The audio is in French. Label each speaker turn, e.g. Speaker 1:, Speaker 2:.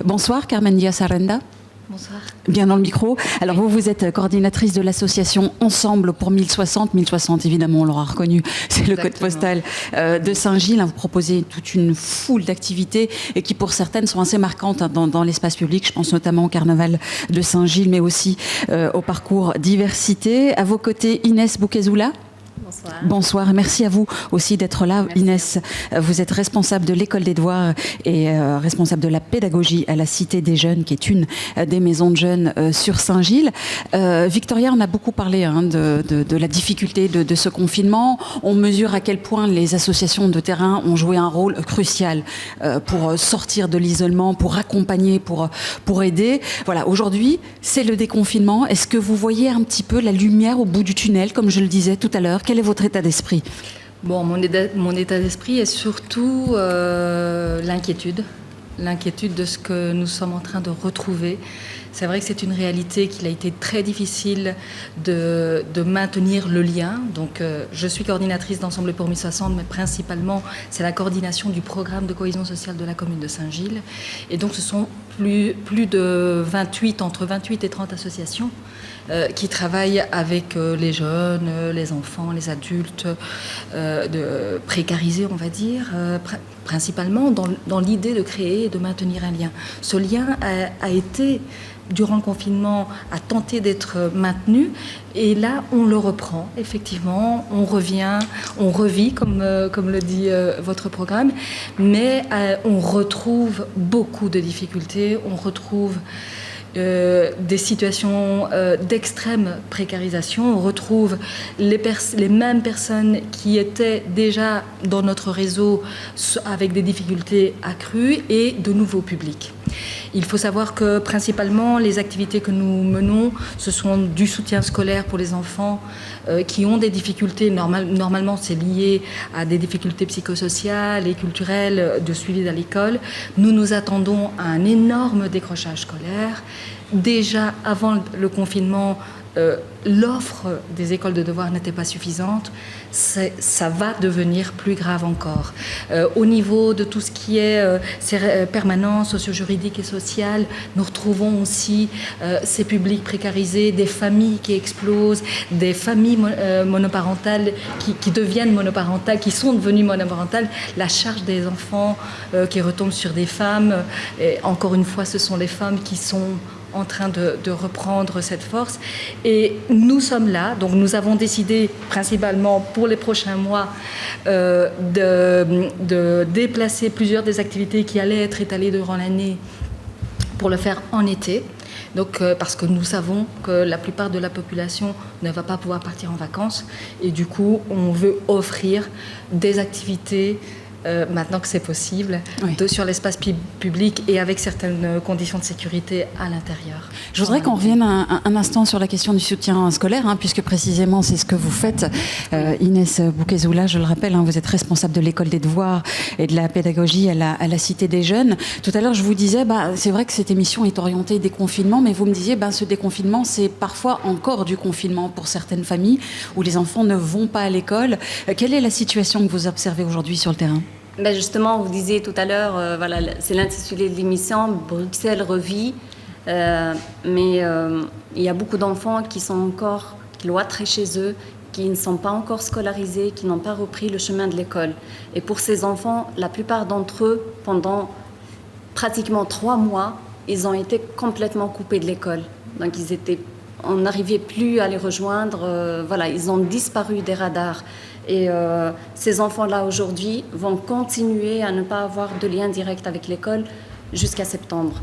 Speaker 1: Bonsoir, Carmen Diaz-Arrenda.
Speaker 2: Bonsoir.
Speaker 1: Bien dans le micro. Alors vous êtes coordinatrice de l'association Ensemble pour 1060. 1060, évidemment, on l'aura reconnu, c'est le code postal de Saint-Gilles. Vous proposez toute une foule d'activités et qui, pour certaines, sont assez marquantes dans l'espace public. Je pense notamment au carnaval de Saint-Gilles, mais aussi au parcours diversité. À vos côtés, Inès Boukezoula.
Speaker 2: Bonsoir.
Speaker 1: Bonsoir, merci à vous aussi d'être là.
Speaker 2: Merci.
Speaker 1: Inès, vous êtes responsable de l'école des devoirs et responsable de la pédagogie à la Cité des Jeunes, qui est une des maisons de jeunes sur Saint-Gilles. Victoria, on a beaucoup parlé de la difficulté de ce confinement. On mesure à quel point les associations de terrain ont joué un rôle crucial pour sortir de l'isolement, pour accompagner, pour aider. Voilà, aujourd'hui, c'est le déconfinement. Est-ce que vous voyez un petit peu la lumière au bout du tunnel, comme je le disais tout à l'heure? Quel est votre état d'esprit?
Speaker 2: Bon, mon état d'esprit est surtout l'inquiétude de ce que nous sommes en train de retrouver. C'est vrai que c'est une réalité qu'il a été très difficile de maintenir le lien. Donc, je suis coordinatrice d'Ensemble pour 1060, mais principalement, c'est la coordination du programme de cohésion sociale de la commune de Saint-Gilles. Et donc, ce sont plus de 28, entre 28 et 30 associations qui travaillent avec les jeunes, les enfants, les adultes, précarisés, on va dire, principalement dans l'idée de créer et de maintenir un lien. Ce lien a été, durant le confinement, a tenté d'être maintenu, et là, on le reprend, effectivement, on revit, comme le dit votre programme, mais on retrouve beaucoup de difficultés, on retrouve des situations d'extrême précarisation. On retrouve les mêmes personnes qui étaient déjà dans notre réseau avec des difficultés accrues et de nouveaux publics. Il faut savoir que principalement les activités que nous menons, ce sont du soutien scolaire pour les enfants qui ont des difficultés. Normalement, c'est lié à des difficultés psychosociales et culturelles de suivi à l'école. Nous attendons à un énorme décrochage scolaire. Déjà avant le confinement, l'offre des écoles de devoirs n'était pas suffisante. Ça va devenir plus grave encore. Au niveau de tout ce qui est permanence socio-juridique et sociale, nous retrouvons aussi ces publics précarisés, des familles qui explosent, des familles monoparentales qui deviennent monoparentales, qui sont devenues monoparentales. La charge des enfants qui retombe sur des femmes. Et encore une fois, ce sont les femmes qui sont en train de reprendre cette force. Et nous sommes là, donc nous avons décidé principalement pour les prochains mois de déplacer plusieurs des activités qui allaient être étalées durant l'année pour le faire en été. Donc, parce que nous savons que la plupart de la population ne va pas pouvoir partir en vacances, et du coup on veut offrir des activités maintenant que c'est possible,
Speaker 1: oui,
Speaker 2: sur l'espace public et avec certaines conditions de sécurité à l'intérieur.
Speaker 1: Je voudrais qu'on revienne un instant sur la question du soutien scolaire, puisque précisément c'est ce que vous faites. Inès Boukezoula, je le rappelle, vous êtes responsable de l'école des devoirs et de la pédagogie à la Cité des Jeunes. Tout à l'heure, je vous disais, c'est vrai que cette émission est orientée déconfinement, mais vous me disiez, ce déconfinement, c'est parfois encore du confinement pour certaines familles où les enfants ne vont pas à l'école. Quelle est la situation que vous observez aujourd'hui sur le terrain?
Speaker 3: Justement, vous disiez tout à l'heure, c'est l'intitulé de l'émission, Bruxelles revit, mais il y a beaucoup d'enfants qui sont encore cloîtrés chez eux, qui ne sont pas encore scolarisés, qui n'ont pas repris le chemin de l'école. Et pour ces enfants, la plupart d'entre eux, pendant pratiquement 3 mois, ils ont été complètement coupés de l'école. Donc on n'arrivait plus à les rejoindre, ils ont disparu des radars. Et ces enfants-là, aujourd'hui, vont continuer à ne pas avoir de lien direct avec l'école jusqu'à septembre.